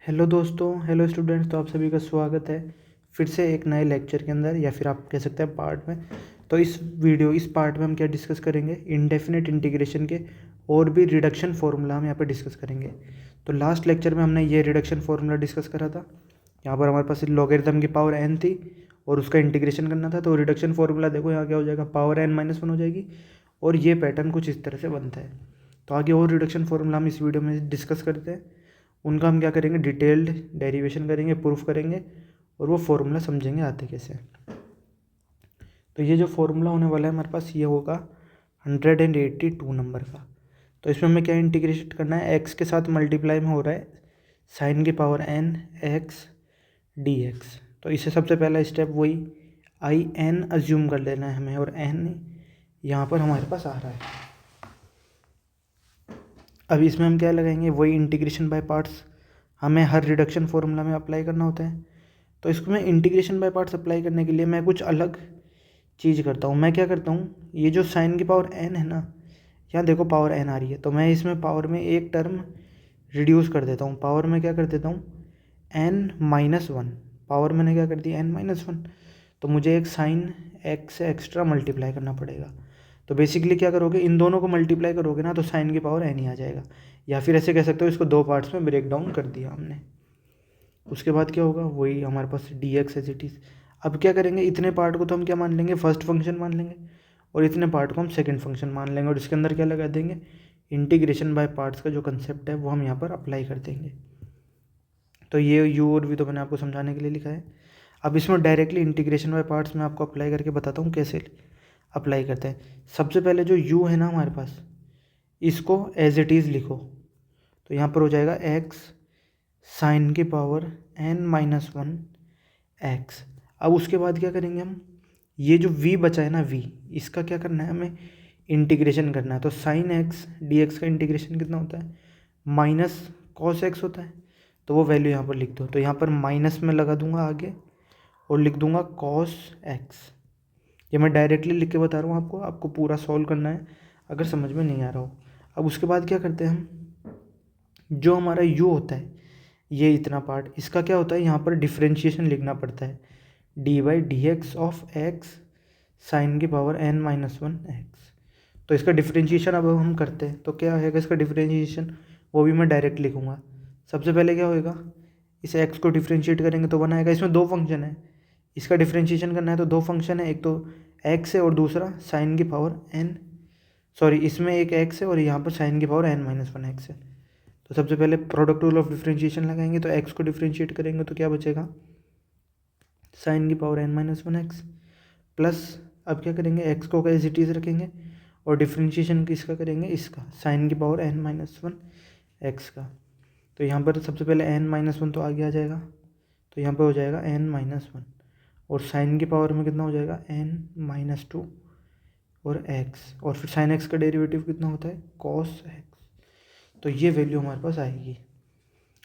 Hello दोस्तों, hello students. तो आप सभी का स्वागत है फिर से एक नए लेक्चर के अंदर, या फिर आप कह सकते हैं पार्ट में। तो इस पार्ट में हम क्या डिस्कस करेंगे, इनडेफिनेट इंटीग्रेशन के और भी रिडक्शन फार्मूला हम यहाँ पर डिस्कस करेंगे। तो लास्ट लेक्चर में हमने ये रिडक्शन फार्मूला डिस्कस करा था। यहाँ पर हमारे पास लॉगरिथम की पावर n थी और उसका इंटीग्रेशन करना था। तो रिडक्शन फार्मूला देखो यहाँ क्या हो जाएगा, पावर n-1 हो जाएगी। और ये पैटर्न कुछ इस तरह से बनता है। तो आगे और रिडक्शन फार्मूला हम इस वीडियो में डिस्कस करते हैं। उनका हम क्या करेंगे, डिटेल्ड डेरिवेशन करेंगे, प्रूफ करेंगे और वो फॉर्मूला समझेंगे आते कैसे। तो ये जो फॉर्मूला होने वाला है हमारे पास, ये होगा 182 नंबर का। तो इसमें हमें क्या इंटीग्रेट करना है, x के साथ मल्टीप्लाई में हो रहा है साइन की पावर n x dx। तो इससे सबसे पहला स्टेप वही आई n अज्यूम कर लेना है हमें, और n यहाँ पर हमारे पास आ रहा है। अब इसमें हम क्या लगाएंगे, वही इंटीग्रेशन बाय पार्ट्स हमें हर रिडक्शन फार्मूला में अप्लाई करना होता है। तो इसको मैं इंटीग्रेशन बाय पार्ट्स अप्लाई करने के लिए मैं कुछ अलग चीज़ करता हूँ। मैं क्या करता हूँ, ये जो साइन की पावर n है ना, यहाँ देखो पावर n आ रही है, तो मैं इसमें पावर में एक टर्म रिड्यूस कर देता हूँ। पावर में क्या कर देता हूँ, n-1। पावर मैंने क्या कर दी, n-1। तो मुझे एक साइन x से एक्स्ट्रा मल्टीप्लाई करना पड़ेगा। तो बेसिकली क्या करोगे, इन दोनों को मल्टीप्लाई करोगे ना, तो साइन की पावर n ही आ जाएगा। या फिर ऐसे कह सकते हो, इसको दो पार्ट्स में ब्रेक डाउन कर दिया हमने। उसके बाद क्या होगा, वही हमारे पास dx एज इट इज़। अब क्या करेंगे, इतने पार्ट को तो हम क्या मान लेंगे, फर्स्ट फंक्शन मान लेंगे, और इतने पार्ट को हम सेकंड फंक्शन मान लेंगे, और इसके अंदर क्या लगा देंगे, इंटीग्रेशन बाय पार्ट्स का जो कंसेप्ट है वो हम यहाँ पर अप्लाई कर देंगे। तो ये यू और वी तो मैंने आपको समझाने के लिए लिखा है। अब इसमें डायरेक्टली इंटीग्रेशन बाय पार्ट्स में आपको अप्लाई करके बताता हूँ कैसे अप्लाई करते हैं। सबसे पहले जो u है ना हमारे पास, इसको एज इट इज़ लिखो। तो यहाँ पर हो जाएगा x साइन की पावर n-1 x। अब उसके बाद क्या करेंगे हम, ये जो v बचा है ना, v इसका क्या करना है, हमें इंटीग्रेशन करना है। तो साइन x dx का इंटीग्रेशन कितना होता है, माइनस कॉस x होता है। तो वो वैल्यू यहाँ पर लिख दो। तो यहाँ पर माइनस में लगा दूंगा आगे और लिख दूंगा कॉस x। ये मैं डायरेक्टली लिख के बता रहा हूँ आपको, आपको पूरा सॉल्व करना है अगर समझ में नहीं आ रहा हो। अब उसके बाद क्या करते हैं हम, जो हमारा u होता है, ये इतना पार्ट, इसका क्या होता है, यहाँ पर डिफ्रेंशिएशन लिखना पड़ता है, dy/dx ऑफ x साइन की पावर n-1 x। तो इसका डिफ्रेंशिएशन अब हम करते हैं, तो क्या होगा इसका डिफ्रेंशिएशन, वो भी मैं डायरेक्ट लिखूँगा। सबसे पहले क्या होएगा, इस x को डिफ्रेंशिएट करेंगे तो बनाएगा, इसमें दो फंक्शन है, इसका डिफ्रेंशिएशन करना है तो दो फंक्शन है, एक तो x है और दूसरा साइन की पावर इसमें एक x है और यहाँ पर साइन की पावर n-1 x है। तो सबसे पहले प्रोडक्ट रूल ऑफ डिफ्रेंशिएशन लगाएंगे, तो x को डिफ्रेंशिएट करेंगे तो क्या बचेगा, साइन की पावर n-1 x प्लस, अब क्या करेंगे, x को एज इट इज़ रखेंगे और डिफ्रेंशिएशन किसका करेंगे, इसका साइन की पावर n-1 x का। तो यहाँ पर सबसे पहले n-1 तो आगे आ जाएगा, तो यहाँ पर हो जाएगा n-1 और साइन की पावर में कितना हो जाएगा, n-2 और x, और फिर साइन x का डेरिवेटिव कितना होता है, कॉस x। तो ये वैल्यू हमारे पास आएगी।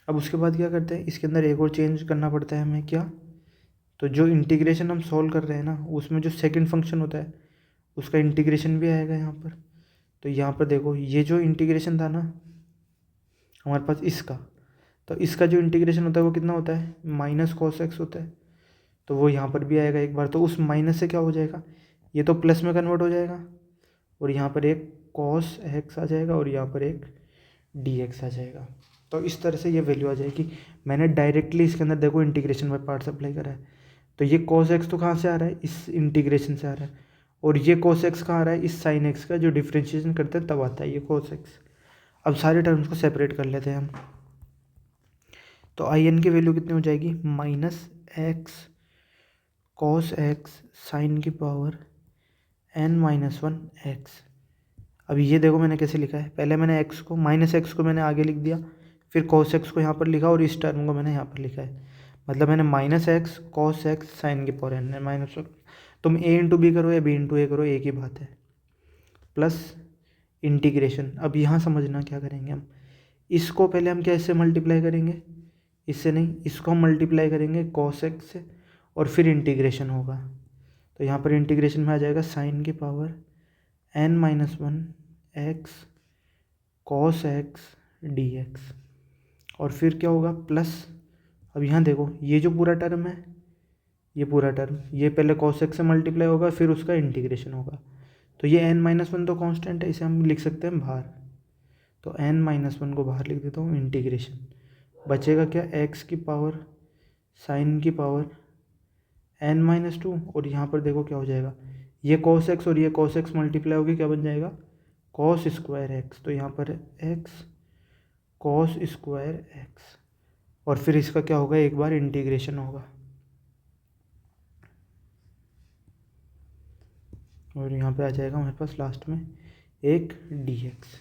अब उसके बाद क्या करते हैं, इसके अंदर एक और चेंज करना पड़ता है हमें, क्या, तो जो इंटीग्रेशन हम सॉल्व कर रहे हैं ना, उसमें जो सेकंड फंक्शन होता है उसका इंटीग्रेशन भी आएगा यहाँ पर। तो यहाँ पर देखो, ये जो इंटीग्रेशन था ना हमारे पास इसका, तो इसका जो इंटीग्रेशन होता है वो कितना होता है, माइनस कॉस एक्स होता है। तो वो यहाँ पर भी आएगा एक बार, तो उस माइनस से क्या हो जाएगा, ये तो प्लस में कन्वर्ट हो जाएगा, और यहाँ पर एक कॉस एक्स आ जाएगा और यहाँ पर एक डी एक्स आ जाएगा। तो इस तरह से ये वैल्यू आ जाएगी। मैंने डायरेक्टली इसके अंदर देखो इंटीग्रेशन बाय पार्ट्स अप्लाई करा है। तो ये कॉस एक्स तो कहाँ से आ रहा है, इस इंटीग्रेशन से आ रहा है, और ये कॉस एक्स कहाँ आ रहा है, इस साइन एक्स का जो डिफ्रेंशिएशन करते हैं तब आता है ये कॉस एक्स। अब सारे टर्म्स को सेपरेट कर लेते हैं हम। तो आई एन की वैल्यू कितनी हो जाएगी, -x कॉस एक्स साइन की पावर n-1 x। अब ये देखो मैंने कैसे लिखा है, पहले मैंने x को -x को मैंने आगे लिख दिया, फिर cos x को यहाँ पर लिखा और इस टर्म को मैंने यहाँ पर लिखा है। मतलब मैंने -x cos x साइन की पावर n-1, तुम a इंटू बी करो या b इंटू ए करो, एक ही बात है, प्लस इंटीग्रेशन। अब यहाँ समझना क्या करेंगे हम, इसको पहले हम क्या इससे मल्टीप्लाई करेंगे, इससे नहीं, इसको हम मल्टीप्लाई करेंगे cos x से और फिर इंटीग्रेशन होगा। तो यहाँ पर इंटीग्रेशन में आ जाएगा साइन की power n-1 x cos x dx। और फिर क्या होगा प्लस, अब यहाँ देखो ये जो पूरा टर्म है, ये पूरा टर्म, ये पहले cos x से मल्टीप्लाई होगा फिर उसका इंटीग्रेशन होगा। तो ये n-1 तो कांस्टेंट है, इसे हम लिख सकते हैं बाहर। तो n-1 को बाहर लिख देता हूँ, इंटीग्रेशन बचेगा क्या, x की पावर साइन की पावर n-2, और यहाँ पर देखो क्या हो जाएगा, ये cos x और ये cos x मल्टीप्लाई होगी, क्या बन जाएगा cos स्क्वायर x। तो यहाँ पर x cos स्क्वायर x, और फिर इसका क्या होगा, एक बार इंटीग्रेशन होगा, और यहाँ पे आ जाएगा हमारे पास लास्ट में एक dx।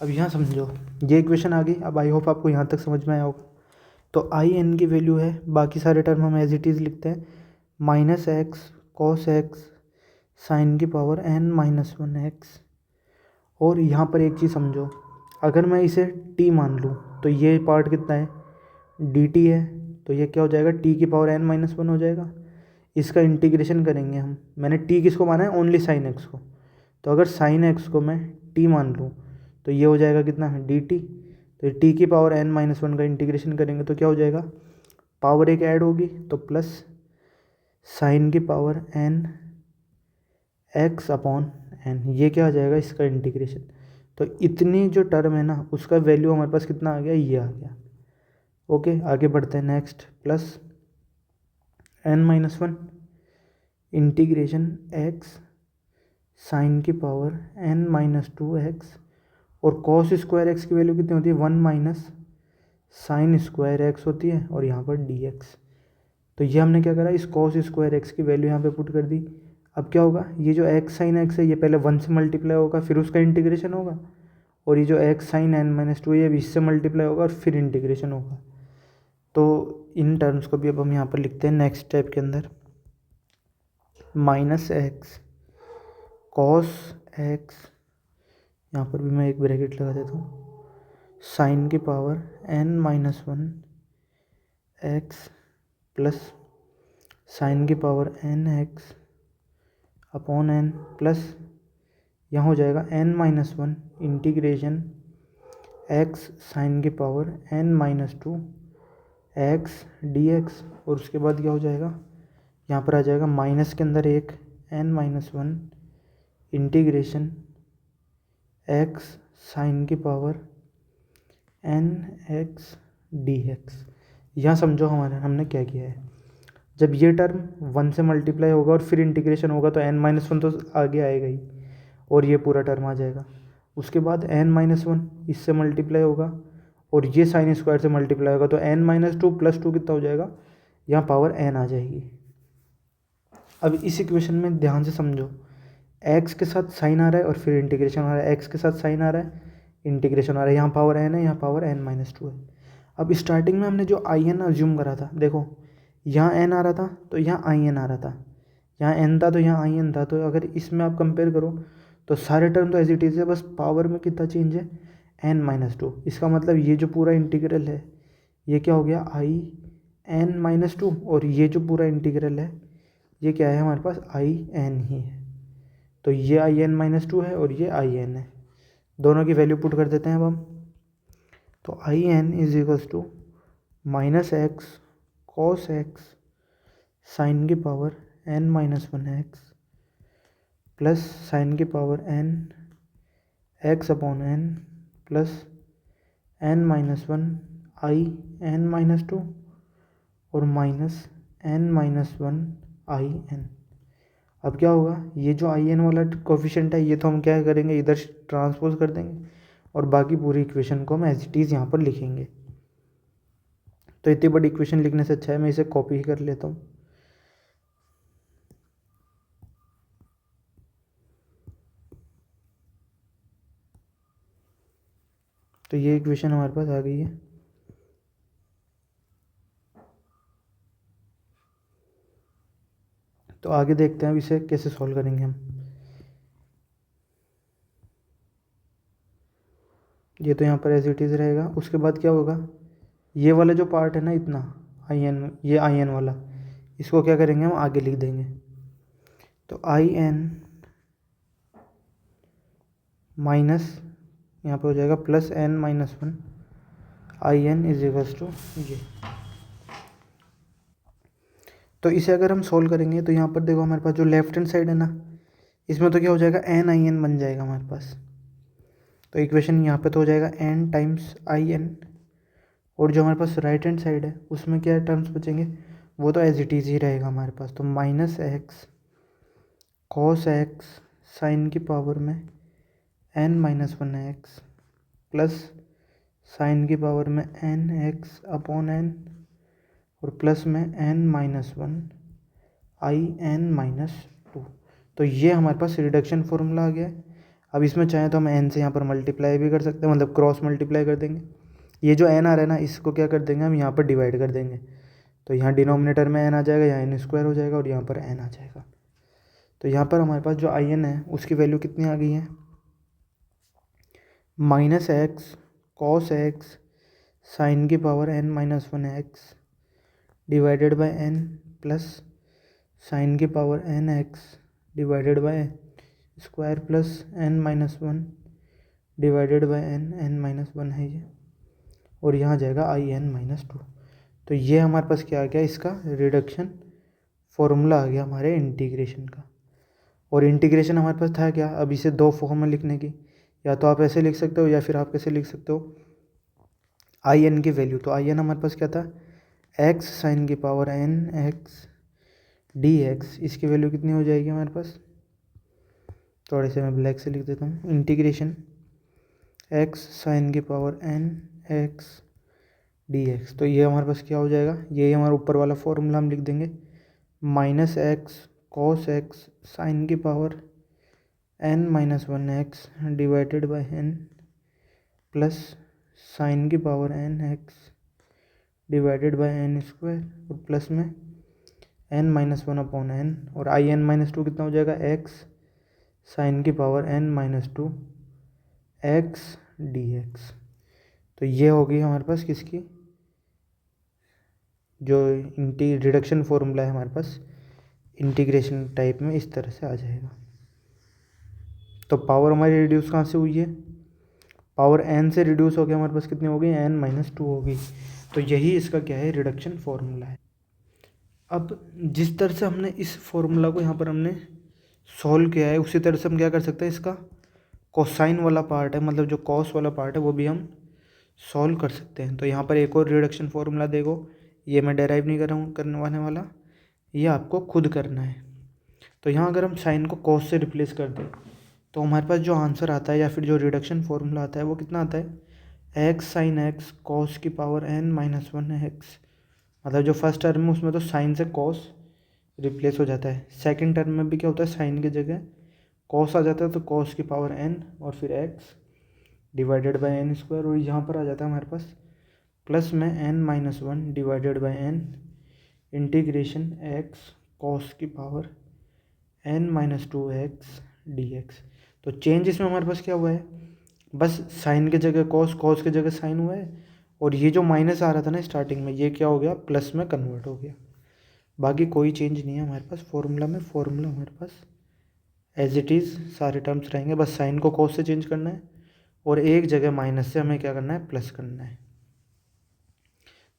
अब यहाँ समझो, ये इक्वेशन आ गई। अब आई होप आपको यहाँ तक समझ में आया होगा। तो आई एन की वैल्यू है, बाकी सारे टर्म हम एज इट इज़ लिखते हैं, -x cos x साइन की पावर n-1x। और यहाँ पर एक चीज़ समझो, अगर मैं इसे t मान लूँ तो ये पार्ट कितना है, dt है, तो ये क्या हो जाएगा, t की पावर n-1 हो जाएगा। इसका इंटीग्रेशन करेंगे हम, मैंने t किसको माना है, ओनली साइन x को। तो अगर साइन x को मैं t मान लूँ तो ये हो जाएगा कितना है, dt। तो t की पावर n-1 का इंटीग्रेशन करेंगे तो क्या हो जाएगा, पावर एक ऐड होगी तो प्लस साइन की power n x upon n, ये क्या आ जाएगा, इसका इंटीग्रेशन। तो इतनी जो टर्म है ना, उसका वैल्यू हमारे पास कितना आ गया, ये आ गया। ओके, आगे बढ़ते हैं, next plus n-1 integration x sine की पावर n-2x, और cos स्क्वायर x की वैल्यू कितनी होती है, 1 माइनस साइन स्क्वायर x होती है, और यहाँ पर dx। तो ये हमने क्या करा, इस cos स्क्वायर x की वैल्यू यहाँ पे पुट कर दी। अब क्या होगा, ये जो x साइन x है ये पहले 1 से मल्टीप्लाई होगा फिर उसका इंटीग्रेशन होगा, और ये जो x साइन n-2 ये इससे मल्टीप्लाई होगा और फिर इंटीग्रेशन होगा। तो इन टर्म्स को भी अब हम यहाँ पर लिखते हैं नेक्स्ट स्टेप के अंदर, -x cos x, यहाँ पर भी मैं एक ब्रैकेट लगा देता हूँ, साइन की power n-1 x plus sine की power n(x) upon n plus यहाँ हो जाएगा n-1 इंटीग्रेशन x साइन की पावर n-2 x dx, और उसके बाद क्या हो जाएगा, यहाँ पर आ जाएगा माइनस के अंदर एक n-1 इंटीग्रेशन x साइन की पावर n(x) dx। यहाँ समझो हमने क्या किया है, जब ये टर्म 1 से मल्टीप्लाई होगा और फिर इंटीग्रेशन होगा तो n-1 तो आगे आएगा ही, और ये पूरा टर्म आ जाएगा। उसके बाद n-1 इससे मल्टीप्लाई होगा और ये साइन स्क्वायर से मल्टीप्लाई होगा, तो n-2 प्लस 2 कितना हो जाएगा, यहाँ पावर n आ जाएगी। अब इस इक्वेशन में ध्यान से समझो, x के साथ साइन आ रहा है और फिर इंटीग्रेशन आ रहा है, x के साथ साइन आ रहा है, इंटीग्रेशन आ रहा है, यहाँ पावर n है, यहाँ पावर n-2 है। अब स्टार्टिंग में हमने जो आई एन अज्यूम करा था, देखो यहाँ n आ रहा था तो यहाँ आई एन आ रहा था, यहाँ n था तो यहाँ आई एन था। तो अगर इसमें आप कंपेयर करो तो सारे टर्म तो एज इट इज़ है, बस पावर में कितना चेंज है, n-2। इसका मतलब ये जो पूरा इंटीग्रल है ये क्या हो गया, आई n-2, और ये जो पूरा इंटीग्रल है ये क्या है, हमारे पास आई एन ही है। तो ये आई n-2 है और ये आई एन है, दोनों की वैल्यू पुट कर देते हैं अब हम। तो I N is equals to -x cos x sine की पावर n-1x प्लस साइन की power n(x) upon n plus n-1 I n-2 और माइनस n-1 आई एन। अब क्या होगा, ये जो आई एन वाला कोफिशिएंट है ये तो हम क्या करेंगे, इधर ट्रांसपोज कर देंगे, और बाकी पूरी इक्वेशन को हम एज इट इज़ यहाँ पर लिखेंगे। तो इतनी बड़ी इक्वेशन लिखने से अच्छा है मैं इसे कॉपी ही कर लेता हूँ। तो ये इक्वेशन हमारे पास आ गई है। तो आगे देखते हैं अब इसे कैसे सॉल्व करेंगे हम। ये तो यहाँ पर एज इट इज़ रहेगा। उसके बाद क्या होगा, ये वाला जो पार्ट है ना इतना आई एन, ये आई एन वाला, इसको क्या करेंगे हम आगे लिख देंगे। तो आई एन माइनस यहाँ पे हो जाएगा plus n-1 I N is equals to ये। तो इसे अगर हम सॉल्व करेंगे तो यहाँ पर देखो हमारे पास जो लेफ्ट हैंड साइड है ना, इसमें तो क्या हो जाएगा, एन आई एन बन जाएगा हमारे पास। तो इक्वेशन यहाँ पे तो हो जाएगा एन टाइम्स आई एन, और जो हमारे पास राइट हैंड साइड है उसमें क्या टर्म्स बचेंगे, वो तो एज इट इज़ ही रहेगा हमारे पास। तो minus x cos x sine की पावर में N minus one X plus sine की पावर में एन एक्स अपॉन एन, और प्लस में N minus one I N minus two. तो ये हमारे पास रिडक्शन फॉर्मूला आ गया है। अब इसमें चाहें तो हम एन से यहाँ पर मल्टीप्लाई भी कर सकते हैं, मतलब क्रॉस मल्टीप्लाई कर देंगे। ये जो एन आ रहा है ना, इसको क्या कर देंगे हम, यहाँ पर डिवाइड कर देंगे। तो यहाँ डिनोमिनेटर में एन आ जाएगा, यहाँ एन स्क्वायर हो जाएगा, और यहाँ पर एन आ जाएगा। तो यहाँ पर हमारे पास जो आई एन है उसकी वैल्यू कितनी आ गई है, minus x cos x sine की power N minus one x divided by n plus sine की power N x divided by square plus n minus one divided by n minus one है ये, और यहाँ जाएगा आई एन माइनस टू। तो ये हमारे पास क्या आ गया, इसका रिडक्शन फॉर्मूला आ गया हमारे इंटीग्रेशन का। और इंटीग्रेशन हमारे पास था क्या, अब इसे दो फॉर्म में लिखने की, या तो आप ऐसे लिख सकते हो या फिर आप कैसे लिख सकते हो, आई एन की वैल्यू। तो आई एन हमारे पास क्या था, एक्स साइन की power N X D X, इसकी वैल्यू कितनी हो जाएगी हमारे पास, थोड़े से मैं ब्लैक से लिख देता हूँ, इंटीग्रेशन एक्स साइन की power N X D x. तो ये हमारे पास क्या हो जाएगा, ये हमारा ऊपर वाला फॉर्मूला हम लिख देंगे, minus x cos x sine की power N minus one x divided by n plus sine की power N x divided by n square, और प्लस में N minus one upon N, और आई एन माइनस टू कितना हो जाएगा, x sine की power N minus two x D x. तो ये हो गई हमारे पास किसकी, जो रिडक्शन फॉर्मूला है हमारे पास इंटीग्रेशन टाइप में, इस तरह से आ जाएगा। तो पावर हमारी रिड्यूस कहाँ से हुई है, पावर एन से रिड्यूस हो गया, हमारे पास कितनी हो गई, एन माइनस टू हो गई। तो यही इसका क्या है, रिडक्शन फॉर्मूला है। अब जिस तरह से हमने इस फॉर्मूला को यहाँ पर हमने सॉल्व किया है, उसी तरह से हम क्या कर सकते हैं, इसका कोसाइन वाला पार्ट है, मतलब जो कॉस वाला पार्ट है वो भी हम सॉल्व कर सकते हैं। तो यहाँ पर एक और रिडक्शन फॉर्मूला देखो, ये मैं डेराइव नहीं कर रहा हूँ करने वाला, ये आपको खुद करना है। तो यहाँ अगर हम साइन को कॉस से रिप्लेस कर दें तो हमारे पास जो आंसर आता है या फिर जो रिडक्शन फॉर्मूला आता है वो कितना आता है, एक्स साइन एक्स कॉस की power N minus one X. मतलब जो फर्स्ट टर्म है उसमें तो साइन से कॉस रिप्लेस हो जाता है, सेकंड टर्म में भी क्या होता है, साइन की जगह कॉस आ जाता है, तो कॉस की पावर एन और फिर x divided by n square, और यहाँ पर आ जाता है हमारे पास प्लस में N minus one divided by n integration x cos की power N minus two x D x. तो चेंज इसमें हमारे पास क्या हुआ है, बस साइन की जगह कॉस, कॉस की जगह साइन हुआ है, और ये जो माइनस आ रहा था ना स्टार्टिंग में, ये क्या हो गया, प्लस में कन्वर्ट हो गया। बाकी कोई चेंज नहीं है हमारे पास फॉर्मूला में, फॉर्मूला हमारे पास एज इट इज़ सारे टर्म्स रहेंगे, बस साइन को कॉस से चेंज करना है और एक जगह माइनस से हमें क्या करना है, प्लस करना है।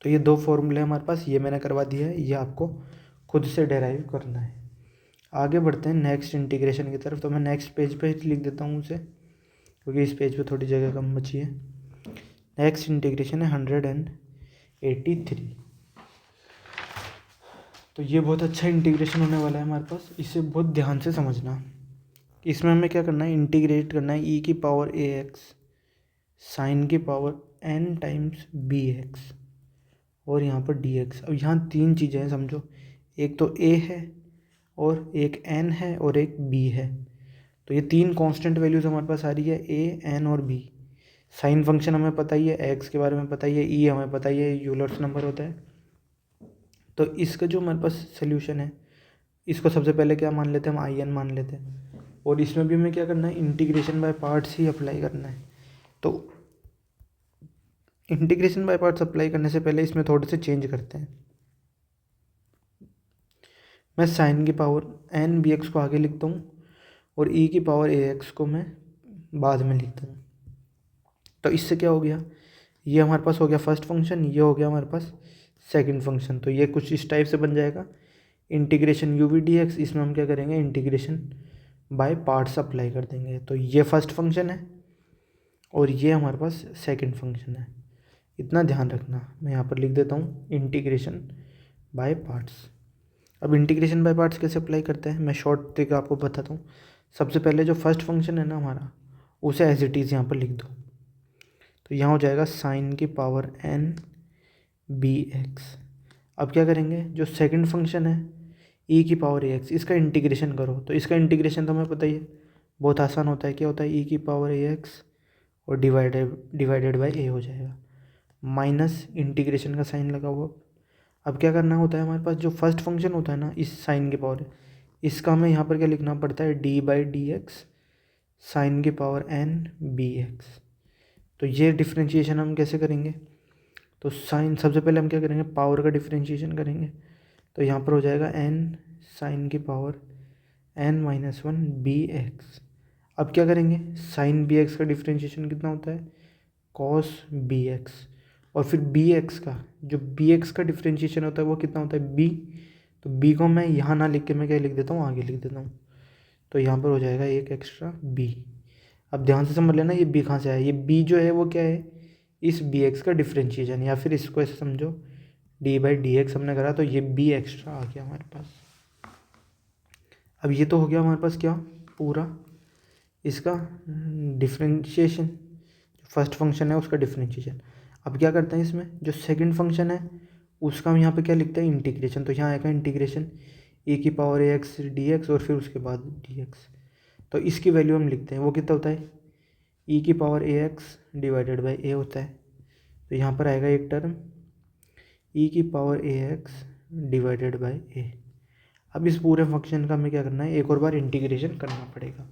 तो ये दो फॉर्मूले हमारे पास, ये मैंने करवा दिया है, ये आपको खुद से डेराइव करना है। आगे बढ़ते हैं नेक्स्ट इंटीग्रेशन की तरफ। तो मैं नेक्स्ट पेज पे लिख देता हूँ उसे, क्योंकि इस पेज पे थोड़ी जगह कम बची है। नेक्स्ट इंटीग्रेशन है 183। तो ये बहुत अच्छा इंटीग्रेशन होने वाला है हमारे पास, इसे बहुत ध्यान से समझना। इसमें हमें क्या करना है, इंटीग्रेट करना है ई की पावर ए एक्स साइन की power N times B x और यहाँ पर डी एक्स। अब यहाँ तीन चीज़ें हैं समझो, एक तो ए है और एक एन है और एक बी है। तो ये तीन कांस्टेंट वैल्यूज़ हमारे पास आ रही है, ए एन और बी। साइन फंक्शन हमें पता ही है, एक्स के बारे में पता ही है, ई हमें पता ही है, यूलर्स नंबर होता है। तो इसका जो हमारे पास सोल्यूशन है, इसको सबसे पहले क्या मान लेते हैं हम, आई एन मान लेते हैं। और इसमें भी हमें क्या करना है, integration by parts he apply करना है। तो इंटीग्रेशन बाय पार्ट्स अप्लाई करने से पहले इसमें थोड़े से चेंज करते हैं। मैं साइन की पावर एन बी एक्स को आगे लिखता हूँ और ई की पावर ए एक्स को मैं बाद में लिखता हूँ। तो इससे क्या हो गया, ये हमारे पास हो गया फर्स्ट फंक्शन, ये हो गया हमारे पास सेकंड फंक्शन। तो ये कुछ इस टाइप से बन जाएगा integration U V D X. इसमें हम क्या करेंगे, इंटीग्रेशन बाय पार्ट्स अप्लाई कर देंगे। तो ये फर्स्ट फंक्शन है और ये हमारे पास सेकंड फंक्शन है। इतना ध्यान रखना, मैं यहाँ पर लिख देता हूँ इंटीग्रेशन बाय पार्ट्स। अब इंटीग्रेशन बाय पार्ट्स कैसे अप्लाई करते हैं, मैं शॉर्ट तरीका आपको बताता हूँ। सबसे पहले जो फर्स्ट फंक्शन है ना हमारा, उसे एज इट इज़ यहाँ पर लिख दो। तो यहाँ हो जाएगा साइन की पावर n बी एक्स। अब क्या करेंगे, जो सेकंड फंक्शन है e की पावर ए एक्स, इसका इंटीग्रेशन करो। तो इसका इंटीग्रेशन तो हमें पता ही है, बहुत आसान होता है। क्या होता है, e की पावर ए एक्स और डिवाइडेड बाई ए हो जाएगा, माइनस इंटीग्रेशन का साइन लगा हुआ। अब क्या करना होता है, हमारे पास जो फर्स्ट फंक्शन होता है ना, इस साइन की पावर, इसका हमें यहाँ पर क्या लिखना पड़ता है, D by D X sine की पावर n बी एक्स। तो ये डिफ्रेंशिएशन हम कैसे करेंगे, तो साइन, सबसे पहले हम क्या करेंगे, पावर का डिफ्रेंशिएशन करेंगे। तो यहाँ पर हो जाएगा n साइन की power n minus one b x. अब क्या करेंगे, साइन बी एक्स का डिफ्रेंशिएशन कितना होता है, कॉस बी एक्स। और फिर बी एक्स का, जो बी एक्स का डिफ्रेंशिएशन होता है वो कितना होता है, बी। तो बी को मैं यहाँ ना लिख के मैं क्या लिख देता हूँ, आगे लिख देता हूँ। तो यहाँ पर हो जाएगा एक एक्स्ट्रा बी। अब ध्यान से समझ लेना, ये बी कहाँ से आया, ये बी जो है वो क्या है, इस बी एक्स का डिफ्रेंशिएशन, या फिर इसको ऐसे समझो डी बाई डी एक्स हमने करा, तो ये बी एक्स्ट्रा आ गया हमारे पास। अब ये तो हो गया हमारे पास क्या, पूरा इसका डिफ्रेंशिएशन, फर्स्ट फंक्शन है उसका डिफ्रेंशिएशन। अब क्या करते हैं, इसमें जो सेकंड फंक्शन है उसका हम यहाँ पे क्या लिखते हैं, इंटीग्रेशन। तो यहाँ आएगा इंटीग्रेशन e की पावर ए एक्स डी एक्स और फिर उसके बाद डी एक्स। तो इसकी वैल्यू हम लिखते हैं, वो कितना होता है, e की power A x divided by a होता है। तो यहाँ पर आएगा एक टर्म e की power A x divided by a. अब इस पूरे फंक्शन का हमें क्या करना है, एक और बार इंटीग्रेशन करना पड़ेगा।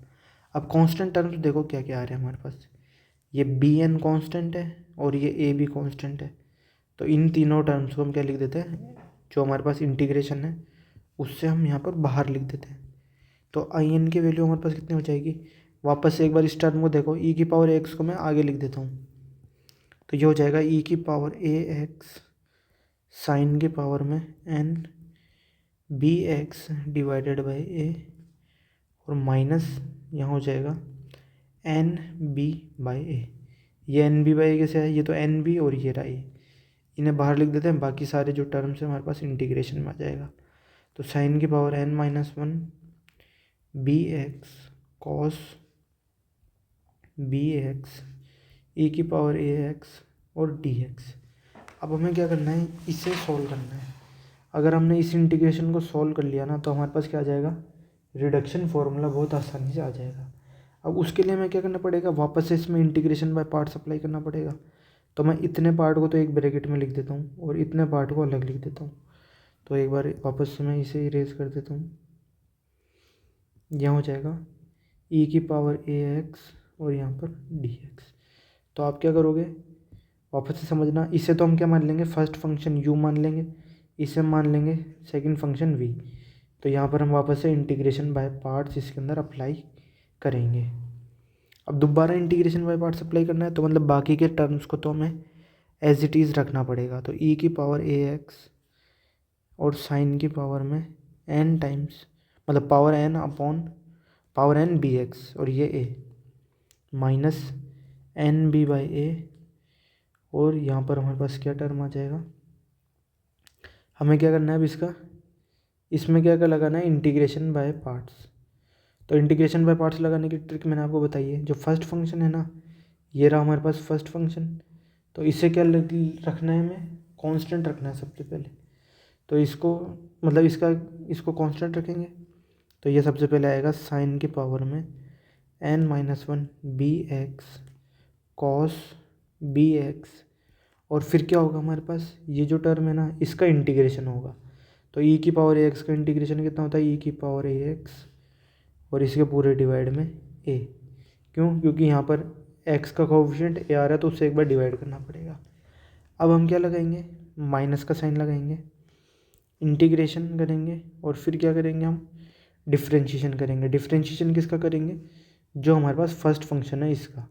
अब कांस्टेंट टर्म्स देखो क्या क्या आ रहे हैं हमारे पास, ये बी एन कॉन्स्टेंट है और ये ए भी कॉन्स्टेंट है। तो इन तीनों टर्म्स को हम क्या लिख देते हैं, जो हमारे पास इंटीग्रेशन है उससे हम यहाँ पर बाहर लिख देते हैं। तो आई एन की वैल्यू हमारे पास कितनी हो जाएगी, वापस से एक बार इस टर्म को देखो, ई की पावर एक्स को मैं आगे लिख देता हूँ। तो ये हो जाएगा ई की पावर ए एक्स साइन की पावर में n b x divided by a और माइनस यहाँ हो जाएगा एन बी बाई ए। ये एन बी बाई ए कैसे है, ये तो एन बी और ये रहा ए, इन्हें बाहर लिख देते हैं, बाकी सारे जो टर्म्स हैं हमारे पास इंटीग्रेशन में आ जाएगा। तो साइन की power N minus one b x cos b x e की पावर ए एक्स और डी एक्स। अब हमें क्या करना है, इसे सॉल्व करना है। अगर हमने इस इंटीग्रेशन को सॉल्व कर लिया ना, तो हमारे पास क्या आ जाएगा, रिडक्शन फॉर्मूला बहुत आसानी से आ जाएगा। अब उसके लिए हमें क्या करना पड़ेगा, वापस से इसमें इंटीग्रेशन बाय पार्ट्स अप्लाई करना पड़ेगा। तो मैं इतने पार्ट को तो एक ब्रैकेट में लिख देता हूँ और इतने पार्ट को अलग लिख देता हूँ। तो एक बार वापस से मैं इसे इरेज कर देता हूँ। यहाँ हो जाएगा ई की पावर ए एक्स और यहाँ पर डी एक्स। तो आप क्या करोगे, वापस से समझना, इसे तो हम क्या मान लेंगे, फर्स्ट फंक्शन यू मान लेंगे, इसे मान लेंगे सेकंड फंक्शन वी। तो यहाँ पर हम वापस से इंटीग्रेशन बाय पार्ट्स इसके अंदर अप्लाई करेंगे। अब दोबारा इंटीग्रेशन बाय पार्ट्स अप्लाई करना है, तो मतलब बाकी के टर्म्स को तो हमें एज इट इज़ रखना पड़ेगा। तो ई की पावर ए एक्स और साइन की पावर में एन टाइम्स, मतलब power n upon power n b x और ये a minus n b by a. और यहाँ पर हमारे पास क्या टर्म आ जाएगा, हमें क्या करना है अब इसका, इसमें क्या क्या लगाना है, इंटीग्रेशन बाय पार्ट्स। तो इंटीग्रेशन बाय पार्ट्स लगाने की ट्रिक मैंने आपको बताई है। जो फर्स्ट फंक्शन है ना, ये रहा हमारे पास फर्स्ट फंक्शन। तो इसे क्या रखना है, हमें कांस्टेंट रखना है सबसे पहले। तो इसको मतलब इसको कांस्टेंट रखेंगे। तो ये सबसे पहले आएगा साइन की पावर में N minus one b x cos b x. और फिर क्या होगा हमारे पास, ये जो टर्म है ना, इसका इंटीग्रेशन होगा। तो ई की पावर ए एक्स का इंटीग्रेशन कितना होता है, ई की पावर ए एक्स और इसके पूरे डिवाइड में ए। क्यों, क्योंकि यहाँ पर x का कोएफिशिएंट ए आ रहा है, तो उससे एक बार डिवाइड करना पड़ेगा। अब हम क्या लगाएंगे, माइनस का साइन लगाएंगे, इंटीग्रेशन करेंगे और फिर क्या करेंगे, हम डिफ्रेंशिएशन करेंगे। डिफ्रेंशिएशन किसका करेंगे, जो हमारे पास फर्स्ट फंक्शन है इसका।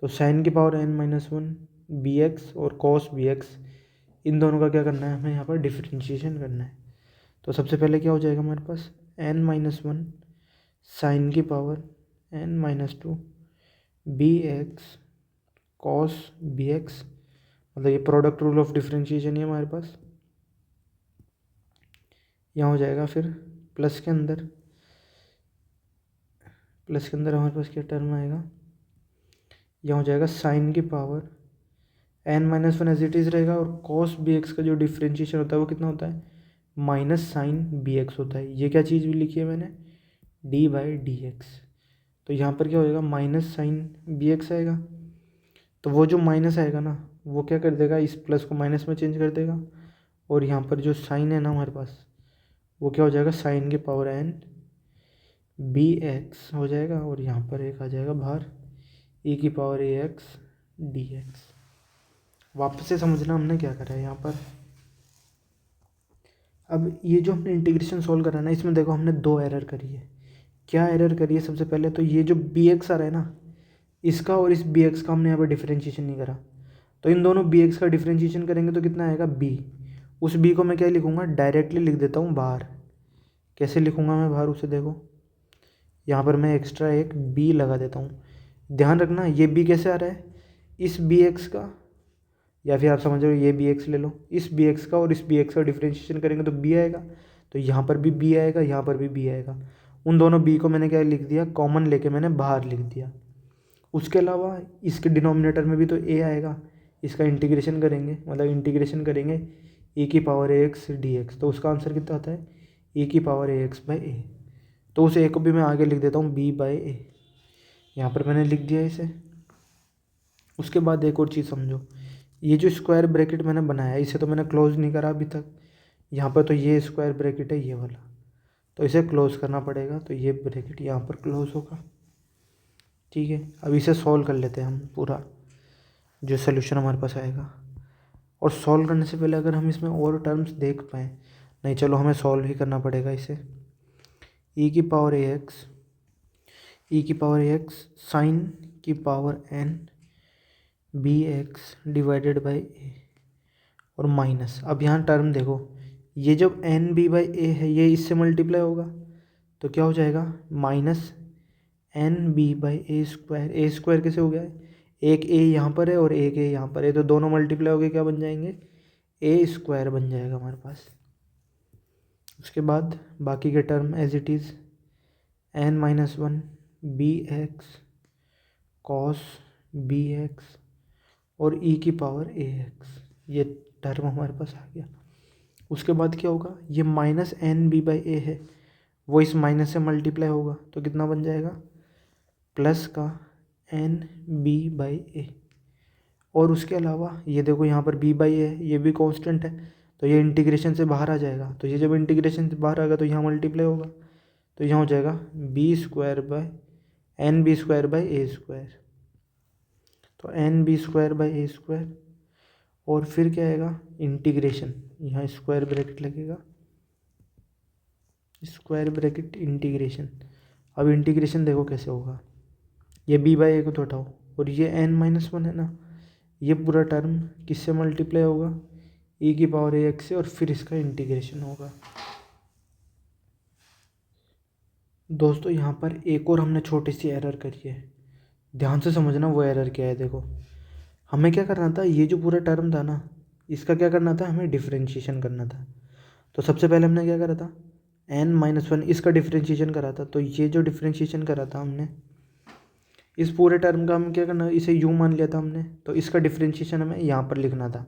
तो साइन की power n minus one b x और कॉस बी एक्स, इन दोनों का क्या करना है हमें यहाँ पर डिफ्रेंशिएशन करना है। तो सबसे पहले क्या हो जाएगा हमारे पास n माइनस वन साइन की power n minus two b x cos b x, मतलब ये प्रोडक्ट रूल ऑफ डिफ्रेंशिएशन है हमारे पास। यहाँ हो जाएगा फिर प्लस के अंदर हमारे पास क्या टर्म आएगा, यहाँ हो जाएगा साइन की power n minus one as it is रहेगा, और कॉस बी एक्स का जो डिफ्रेंशिएशन होता है वो कितना होता है माइनस साइन बी एक्स होता है। ये क्या चीज़ भी लिखी है मैंने, डी बाई डी एक्स। तो यहाँ पर क्या हो जाएगा माइनस साइन बी एक्स आएगा, तो वो जो माइनस आएगा ना वो क्या कर देगा इस प्लस को माइनस में चेंज कर देगा, और यहाँ पर जो साइन है ना हमारे पास वो क्या हो जाएगा साइन की पावर n बी एक्स हो जाएगा, और यहाँ पर एक आ जाएगा बाहर e की पावर ए एक्स डी एक्स। वापस से समझना हमने क्या करा है यहाँ पर। अब ये जो हमने इंटीग्रेशन सॉल्व करा ना इसमें देखो हमने दो एरर करी है। क्या एरर करी है, सबसे पहले तो ये जो बी एक्स आ रहा है ना इसका और इस बी एक्स का हमने यहाँ पर डिफ्रेंशिएशन नहीं करा, तो इन दोनों बी एक्स का डिफ्रेंशिएशन करेंगे तो कितना आएगा बी। उस बी को मैं क्या लिखूँगा, डायरेक्टली लिख देता हूँ बाहर। कैसे लिखूँगा मैं बाहर उसे, देखो यहाँ पर मैं एक्स्ट्रा एक बी लगा देता हूँ। ध्यान रखना ये बी कैसे आ रहा है, इस बी एक्स का, या फिर आप समझ रहे हो ये बी एक्स ले लो, इस बी एक्स का और इस बी एक्स का डिफ्रेंशिएशन करेंगे तो बी आएगा, तो यहाँ पर भी बी आएगा, यहाँ पर भी बी आएगा। उन दोनों बी को मैंने क्या लिख दिया, कॉमन लेके मैंने बाहर लिख दिया। उसके अलावा इसके डिनोमिनेटर में भी तो ए आएगा, इसका इंटीग्रेशन करेंगे, मतलब इंटीग्रेशन करेंगे ए की पावर ए एक्स डी एक्स, तो उसका आंसर कितना आता है ए की पावर ए एक्स बाई ए। तो उस ए को भी मैं आगे लिख देता हूँ बी बाई ए, यहाँ पर मैंने लिख दिया इसे। उसके बाद एक और चीज़ समझो, ये जो स्क्वायर ब्रैकेट मैंने बनाया इसे तो मैंने क्लोज नहीं करा अभी तक, यहाँ पर तो ये स्क्वायर ब्रैकेट है ये वाला, तो इसे क्लोज करना पड़ेगा, तो ये ब्रैकेट यहाँ पर क्लोज होगा। ठीक है, अब इसे सॉल्व कर लेते हैं हम पूरा जो सोल्यूशन हमारे पास आएगा। और सॉल्व करने से पहले अगर हम इसमें और टर्म्स देख पाएँ, नहीं चलो हमें सॉल्व ही करना पड़ेगा इसे। ई की पावर ए एक्स साइन की power n b x divided by a और माइनस, अब यहाँ टर्म देखो ये जब एन बी बाई ए है ये इससे मल्टीप्लाई होगा तो क्या हो जाएगा minus n b by a square कैसे हो गया है, एक ए यहाँ पर है और एक ए यहाँ पर है, तो दोनों मल्टीप्लाई हो गए क्या बन जाएंगे ए स्क्वायर बन जाएगा हमारे पास। उसके बाद बाकी के term as it is n minus one b x cos b x और ई की पावर ए एक्स, ये टर्म हमारे पास आ गया। उसके बाद क्या होगा, ये minus n b by a है वो इस माइनस से मल्टीप्लाई होगा तो कितना बन जाएगा प्लस का एन बी बाई ए, और उसके अलावा ये देखो यहाँ पर बी बाई ए ये भी कांस्टेंट है तो ये इंटीग्रेशन से बाहर आ जाएगा, तो ये जब इंटीग्रेशन से बाहर आएगा तो यहाँ मल्टीप्लाई होगा, तो यहाँ हो जाएगा b square by n b square by a square, तो n b square by a square, और फिर क्या आएगा इंटीग्रेशन, यहाँ स्क्वायर ब्रैकेट लगेगा, स्क्वायर ब्रैकेट इंटीग्रेशन। अब इंटीग्रेशन देखो कैसे होगा, ये बी बाई ए को तो हटाओ और ये एन माइनस वन है ना, ये पूरा टर्म किससे मल्टीप्लाई होगा ई की पावर ए एक्स से, और फिर इसका इंटीग्रेशन होगा। दोस्तों यहाँ पर एक और हमने छोटी सी एरर करी है, ध्यान से समझना वो एरर क्या है। देखो हमें क्या करना था, ये जो पूरा टर्म था ना इसका क्या करना था, हमें डिफ्रेंशिएशन करना था। तो सबसे पहले हमने क्या करा था एन माइनस वन इसका डिफ्रेंशिएशन करा था, तो ये जो डिफ्रेंशिएशन करा था हमने इस पूरे टर्म का हम क्या करना, इसे यू मान लिया था हमने, तो इसका डिफ्रेंशिएशन हमें यहाँ पर लिखना था।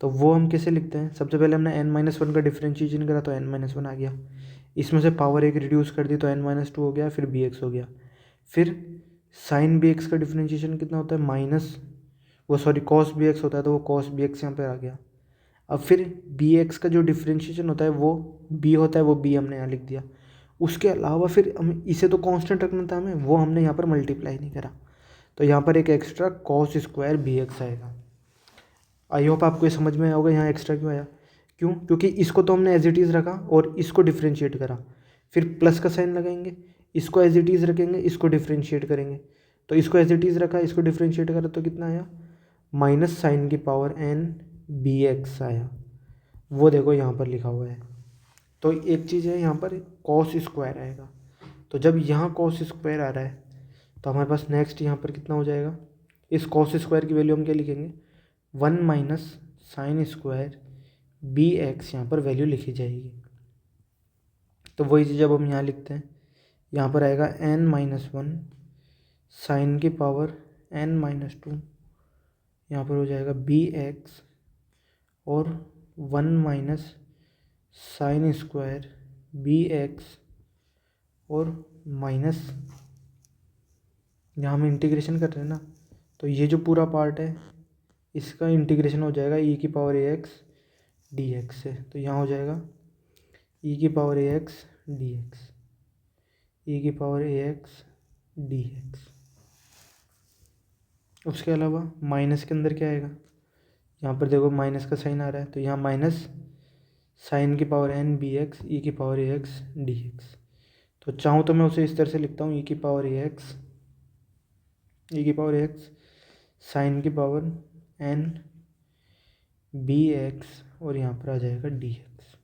तो वो हम कैसे लिखते हैं, सबसे पहले हमने एन माइनस वन का डिफ्रेंशिएशन करा तो एन माइनस वन आ गया, इसमें से पावर एक रिड्यूस कर दी तो एन माइनस टू हो गया, फिर बी एक्स हो गया। फिर साइन बी एक्स का डिफ्रेंशिएशन कितना होता है माइनस कॉस बी एक्स होता है, तो वो कॉस बी एक्स यहाँ पर आ गया। अब फिर बी एक्स का जो डिफ्रेंशिएशन होता है वो बी होता है, वो बी हमने यहाँ लिख दिया। उसके अलावा फिर हमें इसे तो कांस्टेंट रखना था हमें, वो हमने यहाँ पर मल्टीप्लाई नहीं करा, तो यहाँ पर एक extra cos square b x आएगा। आई होप आपको ये समझ में आया होगा यहाँ एक्स्ट्रा क्यों आया, क्योंकि इसको तो हमने एज इट इज़ रखा और इसको डिफ्रेंशिएट करा, फिर प्लस का साइन लगाएंगे, इसको एज इट इज़ रखेंगे, इसको डिफ्रेंशिएट करेंगे, तो इसको एज इट इज़ रखा इसको डिफ्रेंशिएट करा तो कितना आया माइनस साइन की पावर एन बी एक्स आया, वो देखो यहाँ पर लिखा हुआ है। तो एक चीज़ है यहाँ पर कॉस स्क्वायर आएगा, तो जब यहाँ कॉस स्क्वायर आ रहा है तो हमारे पास नेक्स्ट यहाँ पर कितना हो जाएगा, इस कॉस स्क्वायर की वैल्यू हम क्या लिखेंगे, 1 minus sine square b x यहाँ पर वैल्यू लिखी जाएगी। तो वही चीज़ जब हम यहाँ लिखते हैं, यहाँ पर आएगा n-1 साइन की पावर n-2, यहाँ पर हो जाएगा बी एक्स और 1 minus sine square b x और माइनस, यहाँ हम इंटीग्रेशन कर रहे हैं ना, तो ये जो पूरा पार्ट है इसका इंटीग्रेशन हो जाएगा e की पावर ए एक्स डी एक्स से। तो यहाँ हो जाएगा e की पावर ए एक्स डी एक्स, ई की पावर ए एक्स डी एक्स। उसके अलावा माइनस के अंदर क्या आएगा, यहाँ पर देखो माइनस का साइन आ रहा है, तो यहाँ माइनस साइन की power n b x e की पावर ए एक्स डी एक्स। तो चाहूँ तो मैं उसे इस तरह से लिखता हूँ, ई की पावर ए एक्स साइन की पावर एन बी एक्स और यहाँ पर आ जाएगा डी एक्स।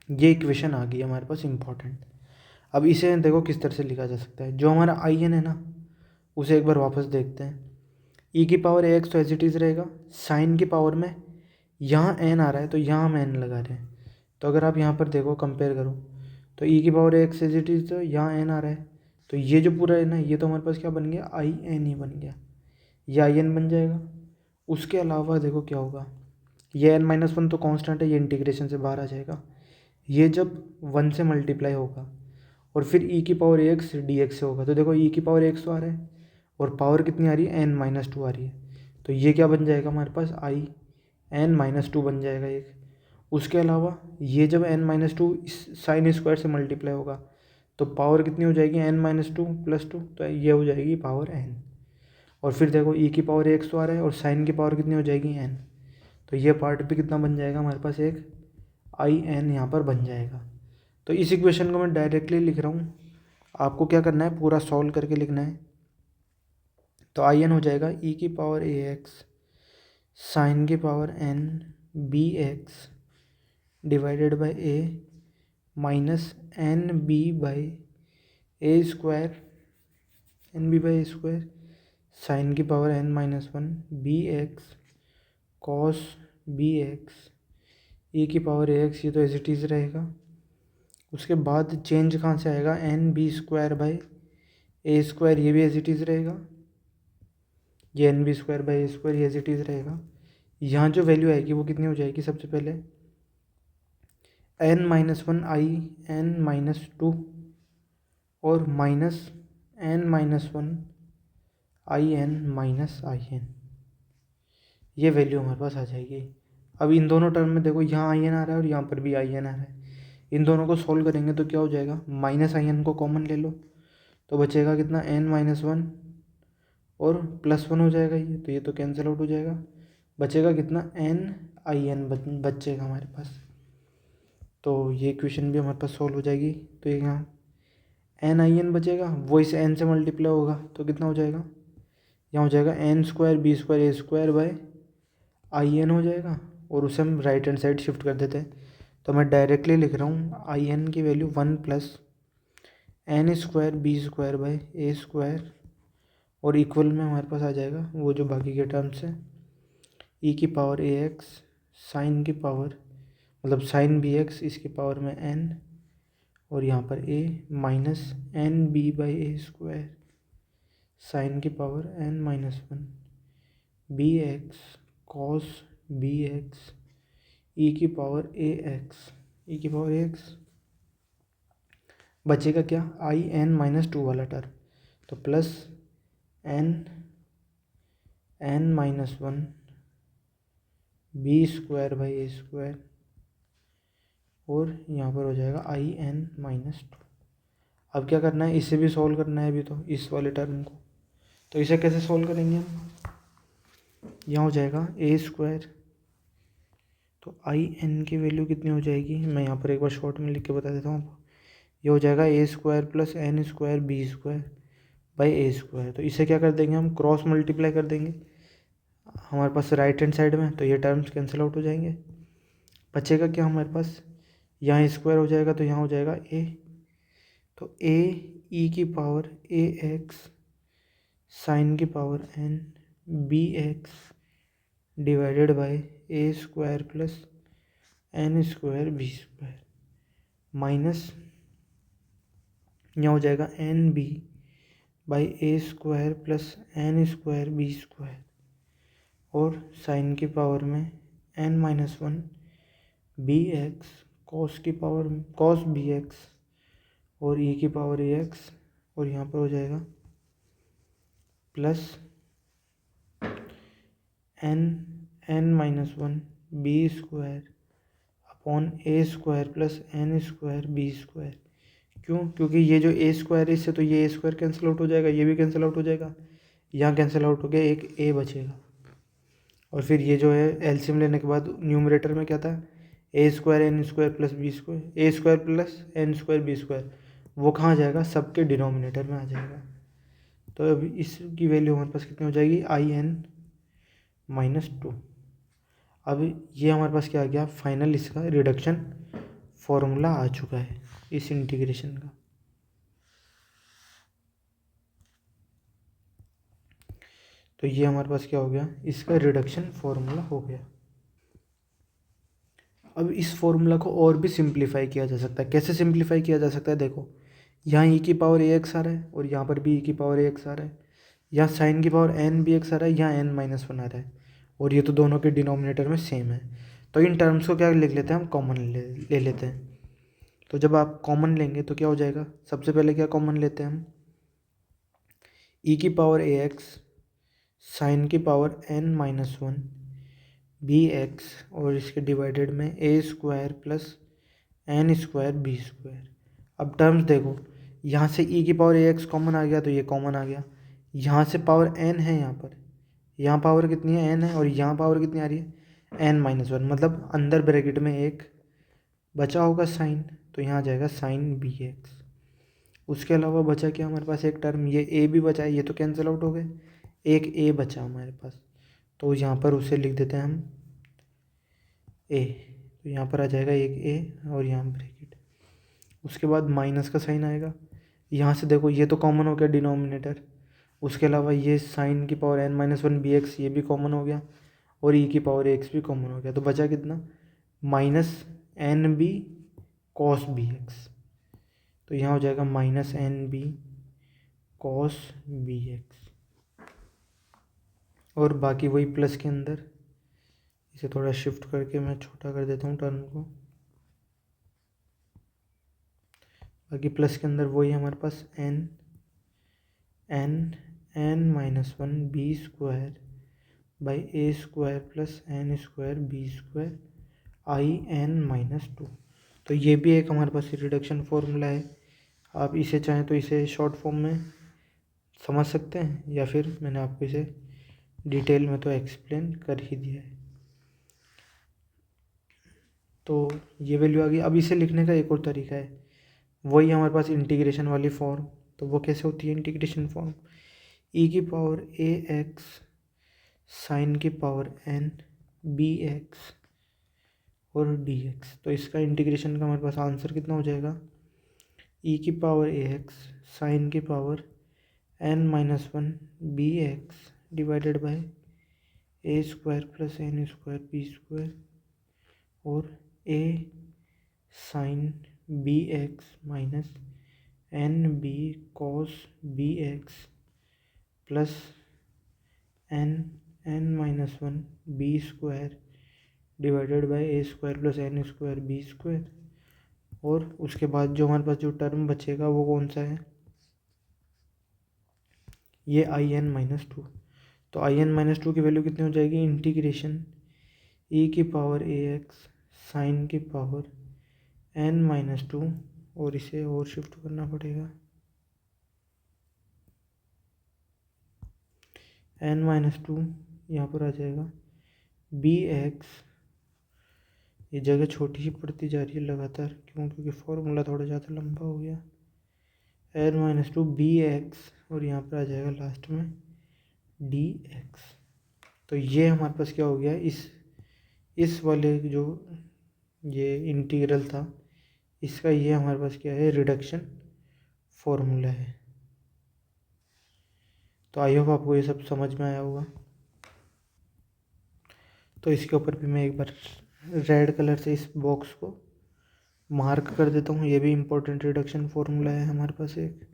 ये इक्वेशन आ गई हमारे पास इम्पॉर्टेंट। अब इसे देखो किस तरह से लिखा जा सकता है, जो हमारा आई एन है ना उसे एक बार वापस देखते हैं। ई की पावर ए एक्स तो एज इट इज़ रहेगा, साइन की पावर में यहाँ एन आ रहा है तो यहाँ हम एन लगा रहे हैं। तो अगर आप यहाँ पर देखो कंपेयर करो तो ई की power A x as it is तो यहाँ एन आ रहा है, तो ये जो पूरा है ना ये तो हमारे पास क्या बन गया, आई एन ही बन गया, ये आई एन बन जाएगा। उसके अलावा देखो क्या होगा, ये n-1 तो कांस्टेंट है, ये इंटीग्रेशन से बाहर आ जाएगा। ये जब 1 से मल्टीप्लाई होगा और फिर e की पावर ए एक्स डी एक्स से होगा, तो देखो e की पावर एक्स तो आ रहा है और पावर कितनी आ रही है, n-2 आ रही है, तो ये क्या बन जाएगा हमारे पास, आई n-2 बन जाएगा एक। उसके अलावा ये जब n-2 इस साइन स्क्वायर से मल्टीप्लाई होगा तो पावर कितनी हो जाएगी, n-2 + 2, तो ये हो जाएगी पावर n। और फिर देखो e की पावर एक्स तो आ रहा है और साइन की पावर कितनी हो जाएगी, n, तो ये पार्ट भी कितना बन जाएगा हमारे पास, एक आई एन यहाँ पर बन जाएगा। तो इस इक्वेशन को मैं डायरेक्टली लिख रहा हूँ, आपको क्या करना है पूरा सॉल्व करके लिखना है। तो आई एन हो जाएगा ई की पावर ए एक्स साइन की power n b x divided by a minus n b by a square, n b by a square sine की power n-1 b x cos b x e की power ए x, ये तो as it is रहेगा। उसके बाद change कहाँ से आएगा, n b square by a square, ये भी एज इट इज़ रहेगा, ये n b square by a square ये एज इट इज़ रहेगा। यहाँ जो वैल्यू आएगी वो कितनी हो जाएगी, सबसे पहले n-1 आई n-2 और minus n-1 I N minus I n, ये वैल्यू हमारे पास आ जाएगी। अब इन दोनों टर्म में देखो यहाँ आई एन आ रहा है और यहाँ पर भी आई एन आ रहा है, इन दोनों को सॉल्व करेंगे तो क्या हो जाएगा, माइनस आई एन को कॉमन ले लो तो बचेगा कितना, n-1 और +1 हो जाएगा ये, तो ये तो कैंसिल आउट हो जाएगा, बचेगा कितना, n आई एन बचेगा हमारे पास। तो ये इक्वेशन भी हमारे पास सॉल्व हो जाएगी। तो यहाँ n आई एन बचेगा, वो इस n से मल्टीप्लाई होगा तो कितना हो जाएगा, यहाँ हो जाएगा n² b square a square by I n हो जाएगा, और उसे हम राइट हैंड साइड शिफ्ट कर देते हैं। तो मैं डायरेक्टली लिख रहा हूँ आई एन की value 1 + n² b square by a square, और इक्वल में हमारे पास आ जाएगा वो जो बाकी के टर्म्स हैं, ई की पावर ए एक्स साइन की पावर मतलब साइन बी एक्स इसकी पावर में n और यहाँ पर a minus n b by a square sine की power n-1 b x cos b x e की पावर ए एक्स बचेगा क्या, आई n-2 वाला टर्म, तो plus n-1 b square by a square, और यहाँ पर हो जाएगा आई n-2। अब क्या करना है, इसे भी सॉल्व करना है अभी तो इस वाले टर्म को, तो इसे कैसे सॉल्व करेंगे हम, यहाँ हो जाएगा ए स्क्वायर, तो आई एन की वैल्यू कितनी हो जाएगी, मैं यहाँ पर एक बार शॉर्ट में लिख के बता देता हूँ आपको, ये हो जाएगा a square plus n² b square by a square. तो इसे क्या कर देंगे हम, क्रॉस मल्टीप्लाई कर देंगे, हमारे पास राइट हैंड साइड में, तो ये टर्म्स कैंसिल आउट हो जाएंगे। बचेगा क्या हमारे पास, यहाँ स्क्वायर हो जाएगा तो यहाँ हो जाएगा ए, तो ए ई की पावर ए एक्स साइन की power n b x divided by a square plus n square b square minus यहाँ हो जाएगा n b by a square plus n square b square और साइन की पावर में N minus one b x cos की power cos b x और e की power ए x और यहाँ पर हो जाएगा plus n minus one b square upon a square plus n square b square. क्यों? क्योंकि ये जो ए स्क्वायर है इससे तो ये ए स्क्वायर कैंसिल आउट हो जाएगा, ये भी कैंसिल आउट हो जाएगा, यहाँ कैंसिल आउट हो गया, एक ए बचेगा। और फिर ये जो है एलसीएम लेने के बाद न्यूमरेटर में क्या था, a square n square plus b square, a square plus n square b square, वो कहाँ आ जाएगा, सबके डिनोमिनेटर में आ जाएगा। तो अब इसकी वैल्यू हमारे पास कितनी हो जाएगी, आई एन माइनस टू। अब ये हमारे पास क्या आ गया, फाइनल इसका रिडक्शन फॉर्मूला आ चुका है इस इंटीग्रेशन का। तो ये हमारे पास क्या हो गया, इसका रिडक्शन फॉर्मूला हो गया। अब इस फॉर्मूला को और भी सिंप्लीफाई किया जा सकता है। कैसे सिंप्लीफाई किया जा सकता है, देखो यहाँ ई की पावर ए एक्स आ रहा है और यहाँ पर भी ई की पावर ए एक्स आ रहा है, यहाँ साइन की पावर एन बी एक्स आ रहा है, यहाँ एन माइनस वन आ रहा है और ये तो दोनों के डिनोमिनेटर में सेम है। तो इन टर्म्स को क्या लिख लेते हैं हम, कॉमन ले लेते हैं। तो जब आप कॉमन लेंगे तो क्या हो जाएगा, सबसे पहले क्या कॉमन लेते हैं हम, ई की पावर ए एक्स साइन की power N minus one b x और इसके डिवाइडेड में a square plus n square b square. अब टर्म्स देखो, यहाँ से ई की पावर ए एक्स कॉमन आ गया तो ये कॉमन आ गया, यहाँ से पावर एन है, यहाँ पावर कितनी है, एन है, और यहाँ पावर कितनी आ रही है, एन माइनस वन, मतलब अंदर ब्रैकेट में एक बचा होगा साइन, तो यहाँ आ जाएगा साइन बी एक्स। उसके अलावा बचा क्या हमारे पास, एक टर्म ये ए भी बचा है, ये तो कैंसिल आउट हो गए, एक ए बचा हमारे पास, तो यहाँ पर उसे लिख देते हैं हम ए, तो यहाँ पर आ जाएगा एक ए और यहाँ ब्रैकेट। उसके बाद माइनस का साइन आएगा, यहाँ से देखो ये तो कॉमन हो गया डिनोमिनेटर, उसके अलावा ये साइन की power N minus one b x ये भी कॉमन हो गया और ई की पावर एक्स भी कॉमन हो गया, तो बचा कितना, minus n b cos b x, तो यहाँ हो जाएगा minus n b cos b x और बाकी वही प्लस के अंदर, इसे थोड़ा शिफ्ट करके मैं छोटा कर देता हूँ टर्म को, बाकी प्लस के अंदर वही हमारे पास n minus one b square by a square plus n square b square I N minus two. तो ये भी एक हमारे पास रिडक्शन फॉर्मूला है। आप इसे चाहें तो इसे शॉर्ट फॉर्म में समझ सकते हैं या फिर मैंने आपको इसे डिटेल में तो एक्सप्लेन कर ही दिया है। तो ये वैल्यू आ गई। अब इसे लिखने का एक और तरीका है, वही हमारे पास इंटीग्रेशन वाली फॉर्म। तो वो कैसे होती है इंटीग्रेशन फॉर्म, ई की पावर ए एक्स साइन की पावर एन बी एक्स और डी एक्स। तो इसका इंटीग्रेशन का हमारे पास आंसर कितना हो जाएगा, ई की पावर ए एक्स साइन की power N minus one b x divided by a square plus n square b square और a sine b x minus n b cos b x plus n minus one b square divided by a square plus n square b square. और उसके बाद जो हमारे पास जो term बचेगा वो कौन सा है, ये आई एन माइनस टू। तो आई एन माइनस टू की वैल्यू कितनी हो जाएगी, इंटीग्रेशन ई की पावर ए एक्स साइन की पावर एन माइनस टू और इसे और शिफ्ट करना पड़ेगा, एन माइनस टू यहाँ पर आ जाएगा बी एक्स, ये जगह छोटी ही पड़ती जा रही है लगातार, क्योंकि फॉर्मूला थोड़ा ज़्यादा लंबा हो गया, n minus two b x और यहाँ पर आ जाएगा लास्ट में डी एक्स। तो ये हमारे पास क्या हो गया, इस वाले जो ये इंटीग्रल था इसका ये हमारे पास क्या है, रिडक्शन फॉर्मूला है। तो आई होप आपको ये सब समझ में आया होगा। तो इसके ऊपर भी मैं एक बार रेड कलर से इस बॉक्स को मार्क कर देता हूँ। ये भी इम्पोर्टेंट रिडक्शन फॉर्मूला है हमारे पास एक।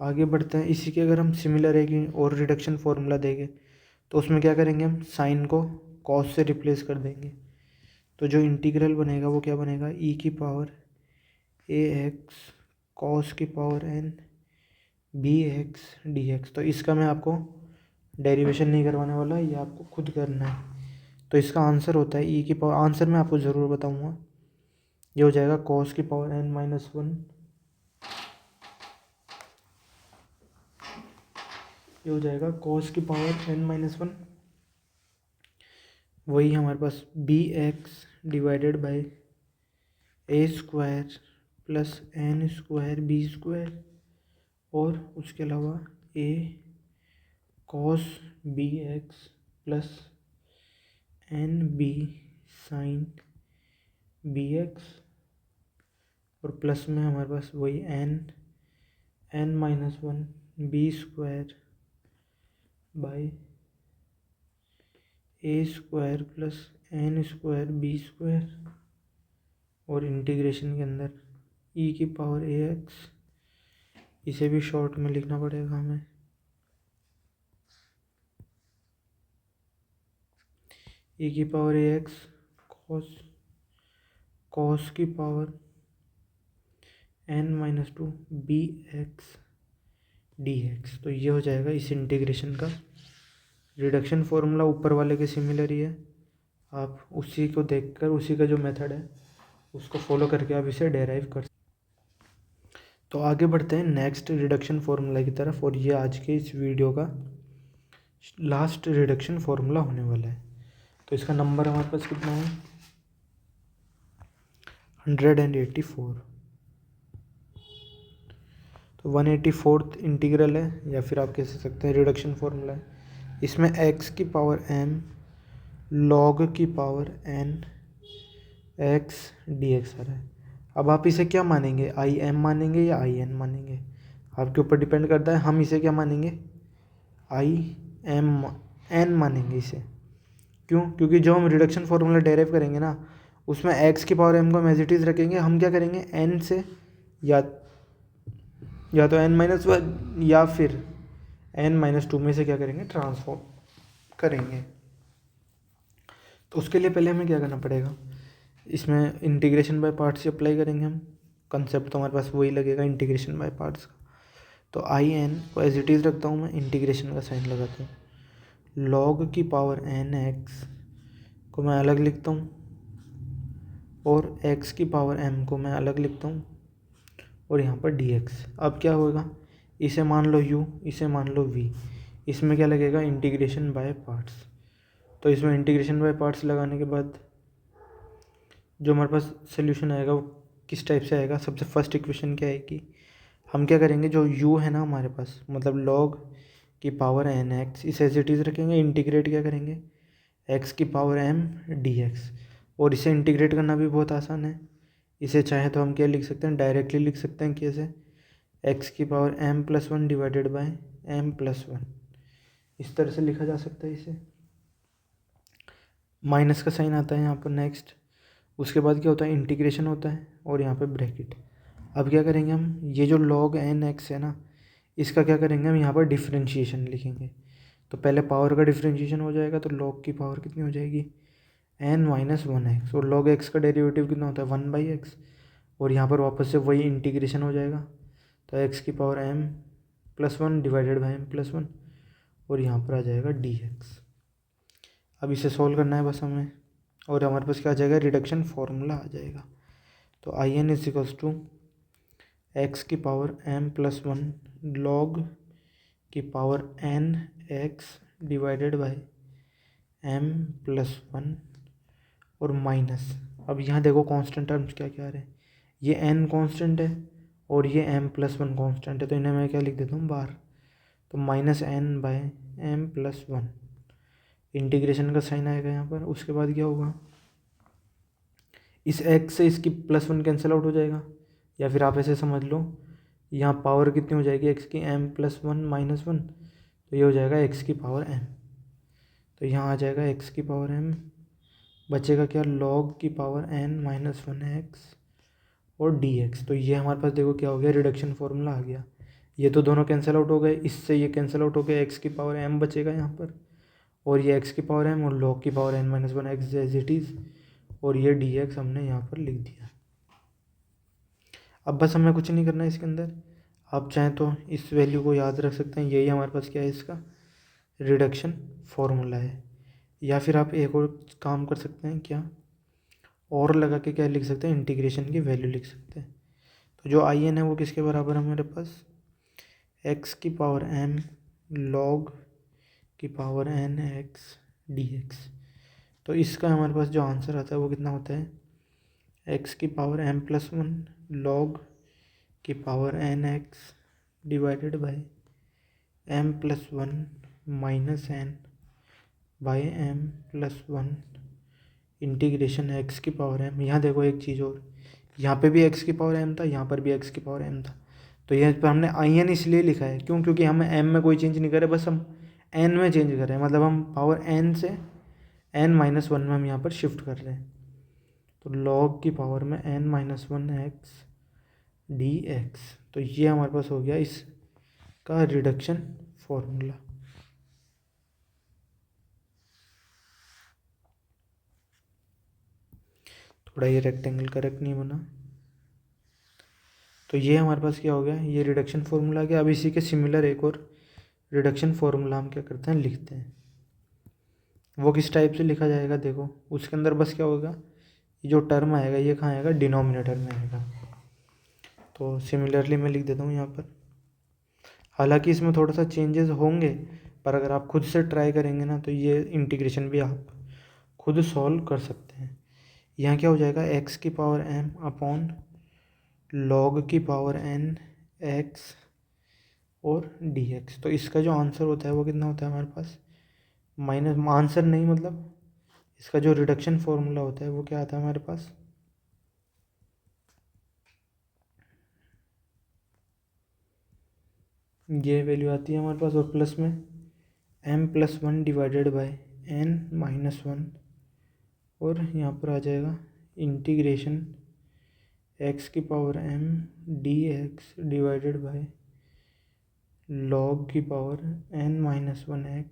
आगे बढ़ते हैं। इसी के अगर हम सिमिलर एक और रिडक्शन फॉर्मूला देंगे तो उसमें क्या करेंगे, हम साइन को कॉस से रिप्लेस कर देंगे। तो जो इंटीग्रल बनेगा वो क्या बनेगा, ई की पावर ए एक्स कॉस की power n b x D x. तो इसका मैं आपको डेरिवेशन नहीं करवाने वाला, ये आपको खुद करना है। तो इसका आंसर होता है ई की पावर, आंसर मैं आपको ज़रूर बताऊंगा। ये हो जाएगा कॉस की पावर एन माइनस वन, ये हो जाएगा कॉस की पावर एन माइनस वन, वही हमारे पास b x divided by a square plus n square b square, और उसके अलावा a cos b x plus n b sine b x, और प्लस में हमारे पास वही n minus one b square by a square plus n square b square, और integration के अंदर ई की पावर ए एक्स, इसे भी शॉर्ट में लिखना पड़ेगा हमें, ई की पावर ए एक्स कॉस की power N minus two b x D x. तो ये हो जाएगा इस इंटीग्रेशन का रिडक्शन फॉर्मूला। ऊपर वाले के सिमिलर ही है, आप उसी को देखकर उसी का जो मेथड है उसको फॉलो करके आप इसे डेराइव कर। तो आगे बढ़ते हैं नेक्स्ट रिडक्शन फॉर्मूला की तरफ, और ये आज के इस वीडियो का लास्ट रिडक्शन फॉर्मूला होने वाला है। तो इसका नंबर हमारे पास कितना है, 184। तो 184th इंटीग्रल है, या फिर आप कह सकते हैं रिडक्शन फॉर्मूला है। इसमें x की पावर m log की पावर n x dx आ रहा है। अब आप इसे क्या मानेंगे, आई एम मानेंगे या आई एन मानेंगे, आपके ऊपर डिपेंड करता है। हम इसे क्या मानेंगे, आई एम एन मानेंगे इसे। क्यों, क्योंकि जो हम रिडक्शन फॉर्मूला डेराइव करेंगे ना, उसमें x की पावर m को हम एज इट इज़ रखेंगे। हम क्या करेंगे, n से या तो n माइनस वन या फिर n माइनस टू में से क्या करेंगे, ट्रांसफॉर्म करेंगे। तो उसके लिए पहले हमें क्या करना पड़ेगा, इसमें इंटीग्रेशन बाय पार्ट्स से अप्लाई करेंगे हम। कंसेप्ट तो हमारे पास वही लगेगा इंटीग्रेशन बाय पार्ट्स का। तो आई एन को एज इट इज़ रखता हूँ मैं, इंटीग्रेशन का साइन लगाता हूँ। लॉग की पावर एन एक्स को मैं अलग लिखता हूँ, और एक्स की पावर एम को मैं अलग लिखता हूँ, और यहाँ पर डी एक्स। अब क्या होगा, इसे मान लो u, इसे मान लो v, इसमें क्या लगेगा, इंटीग्रेशन बाय पार्ट्स। तो इसमें इंटीग्रेशन बाय पार्ट्स लगाने के बाद जो हमारे पास सोल्यूशन आएगा वो किस टाइप से आएगा। सबसे फर्स्ट इक्वेशन क्या आएगी, हम क्या करेंगे, जो u है ना हमारे पास, मतलब log की पावर एन एक्स, इसे एज इट इज़ रखेंगे। इंटीग्रेट क्या करेंगे, x की पावर m dx, और इसे इंटीग्रेट करना भी बहुत आसान है। इसे चाहे तो हम क्या लिख सकते हैं, डायरेक्टली लिख सकते हैं कैसे, x की power m plus one divided bye m plus one, इस तरह से लिखा जा सकता है इसे। माइनस का साइन आता है यहाँ पर नेक्स्ट। उसके बाद क्या होता है, इंटीग्रेशन होता है, और यहाँ पे ब्रैकेट। अब क्या करेंगे हम, ये जो log n x है ना, इसका क्या करेंगे हम, यहाँ पर डिफ्रेंशिएशन लिखेंगे। तो पहले पावर का डिफ्रेंशिएशन हो जाएगा, तो log की पावर कितनी हो जाएगी, n माइनस वन एक्स, और log x का डेरिवेटिव कितना होता है, वन बाई एक्स, और यहाँ पर वापस से वही इंटीग्रेशन हो जाएगा। तो x की power m plus one divided by m plus one, और यहाँ पर आ जाएगा dx। अब इसे सॉल्व करना है बस हमें, और हमारे पास क्या आ जाएगा, रिडक्शन फॉर्मूला आ जाएगा। तो I N is equals to x की power m plus one log की power n x divided by m plus one, और माइनस। अब यहाँ देखो कांस्टेंट टर्म्स क्या क्या आ रहे हैं, ये n कांस्टेंट है और ये m+1 कांस्टेंट है, तो इन्हें मैं क्या लिख देता हूँ बाहर, तो -n/m+1 इंटीग्रेशन का साइन आएगा यहाँ पर। उसके बाद क्या होगा, इस x से इसकी +1 कैंसिल आउट हो जाएगा, या फिर आप ऐसे समझ लो यहाँ पावर कितनी हो जाएगी x की, m+1 -1, तो ये हो जाएगा x की पावर m। तो यहाँ आ जाएगा x की पावर m, बचेगा क्या, log की पावर n-1x और dx। तो ये हमारे पास देखो क्या हो गया, रिडक्शन फॉर्मूला आ गया। ये तो दोनों कैंसिल आउट हो गए, इससे ये कैंसिल आउट हो गया, x की पावर m बचेगा यहाँ पर, और ये x की पावर m और log की power n-1x as it is, और ये dx हमने यहाँ पर लिख दिया। अब बस हमें कुछ नहीं करना है इसके अंदर, आप चाहें तो इस वैल्यू को याद रख सकते हैं, यही हमारे पास क्या है, इसका रिडक्शन फॉर्मूला है। या फिर आप एक और काम कर सकते हैं, क्या और लगा के क्या लिख सकते हैं, इंटीग्रेशन की वैल्यू लिख सकते हैं। तो जो आई एन है वो किसके बराबर है हमारे पास, x की पावर m log की पावर n x dx। तो इसका हमारे पास जो आंसर आता है वो कितना होता है, x की पावर m+1 log की power n x divided by m+1 minus n by m+1 integration x की पावर m। यहाँ देखो एक चीज़ और, यहाँ पे भी x की पावर m था, यहाँ पर भी x की पावर m था, तो यहाँ पर हमने आई एन इसलिए लिखा है क्यों, क्योंकि हमें m में कोई चेंज नहीं करे, बस हम n में चेंज कर रहे हैं, मतलब हम पावर n से n-1 में हम यहाँ पर शिफ्ट कर रहे हैं। तो log की पावर में n-1x dx, तो ये हमारे पास हो गया इसका रिडक्शन फॉर्मूला। थोड़ा ये रेक्टेंगल करेक्ट नहीं बना, तो ये हमारे पास क्या हो गया, ये रिडक्शन फार्मूला आ गया। अब इसी के सिमिलर एक और रिडक्शन फार्मूला हम क्या करते हैं, लिखते हैं। वो किस टाइप से लिखा जाएगा, देखो उसके अंदर बस क्या होगा, ये जो टर्म आएगा ये कहाँ आएगा, डिनोमिनेटर में आएगा। तो सिमिलरली मैं लिख देता हूँ यहाँ पर, हालांकि इसमें थोड़ा सा चेंजेस होंगे, पर अगर आप खुद से ट्राई करेंगे ना तो ये इंटीग्रेशन भी आप खुद सॉल्व कर सकते हैं। यहाँ क्या हो जाएगा, x की पावर m अपॉन log की पावर n x और dx। तो इसका जो आंसर होता है वो कितना होता है हमारे पास, माइनस, आंसर नहीं मतलब इसका जो रिडक्शन फॉर्मूला होता है वो क्या आता है हमारे पास, ये वैल्यू आती है हमारे पास, और प्लस में m+1 डिवाइडेड बाय n-1, और यहाँ पर आ जाएगा इंटीग्रेशन x की power m dx divided by log की पावर n-1x।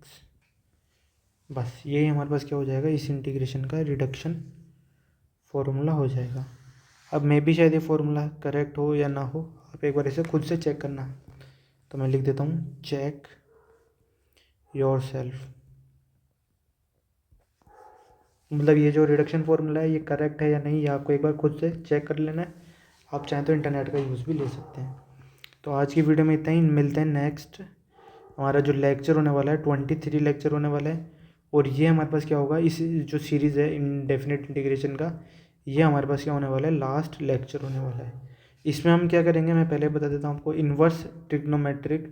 बस यही हमारे पास क्या हो जाएगा, इस इंटीग्रेशन का रिडक्शन फॉर्मूला हो जाएगा। अब मे भी शायद ये फॉर्मूला करेक्ट हो या ना हो, आप एक बार इसे खुद से चेक करना। तो मैं लिख देता हूँ, चेक योर सेल्फ, मतलब ये जो रिडक्शन फॉर्मूला है ये करेक्ट है या नहीं, ये आपको एक बार खुद से चेक कर लेना है। आप चाहें तो इंटरनेट का यूज़ भी ले सकते हैं। तो आज की वीडियो में इतना ही, मिलते हैं नेक्स्ट, हमारा जो लेक्चर होने वाला है 23 लेक्चर होने वाला है, और ये हमारे पास क्या होगा, इस जो सीरीज़ है इंडेफिनिट इंटीग्रेशन का, ये हमारे पास क्या होने वाला है, लास्ट लेक्चर होने वाला है। इसमें हम क्या करेंगे, मैं पहले बता देता हूँ आपको, इन्वर्स ट्रिग्नोमेट्रिक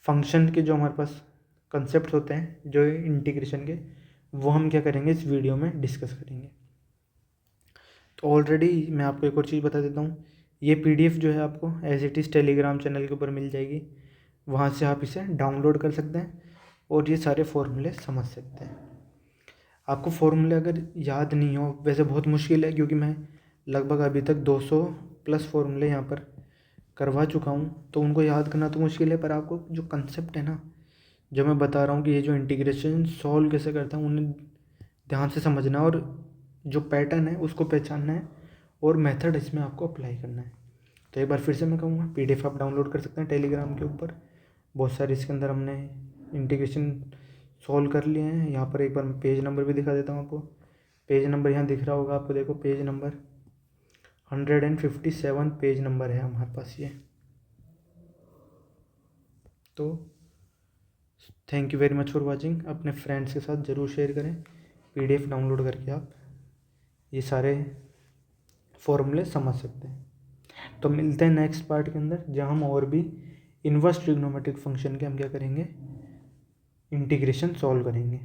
फंक्शन के जो हमारे पास कंसेप्ट होते हैं जो इंटीग्रेशन के, वो हम क्या करेंगे इस वीडियो में डिस्कस करेंगे। तो ऑलरेडी मैं आपको एक और चीज़ बता देता हूँ, ये PDF जो है आपको as it is Telegram channel के ऊपर मिल जाएगी, वहाँ से आप इसे डाउनलोड कर सकते हैं और ये सारे फॉर्मूले समझ सकते हैं। आपको फॉर्मूले अगर याद नहीं हो, वैसे बहुत मुश्किल है क्योंकि मैं लगभग अभी तक 200+ फॉर्मूले यहाँ पर करवा चुका हूँ, तो उनको याद करना तो मुश्किल है, पर आपको जो कंसेप्ट है ना, जो मैं बता रहा हूँ कि ये जो इंटीग्रेशन सॉल्व कैसे करता हूँ, उन्हें ध्यान से समझना और जो पैटर्न है उसको पहचानना है, और मेथड इसमें आपको अप्लाई करना है। तो एक बार फिर से मैं कहूँगा, PDF आप डाउनलोड कर सकते हैं टेलीग्राम के ऊपर, बहुत सारे इसके अंदर हमने इंटीग्रेशन सॉल्व कर लिए हैं। यहाँ पर एक बार मैं पेज नंबर भी दिखा देता हूँ आपको, पेज नंबर यहाँ दिख रहा होगा आपको, देखो पेज नंबर 157 पेज नंबर है हमारे पास ये। तो thank you very much for watching, अपने फ्रेंड्स के साथ ज़रूर शेयर करें, PDF डाउनलोड करके आप ये सारे फॉर्मूले समझ सकते हैं। तो मिलते हैं नेक्स्ट पार्ट के अंदर, जहाँ हम और भी इन्वर्स ट्रिग्नोमेट्रिक फंक्शन के हम क्या करेंगे, इंटीग्रेशन सॉल्व करेंगे।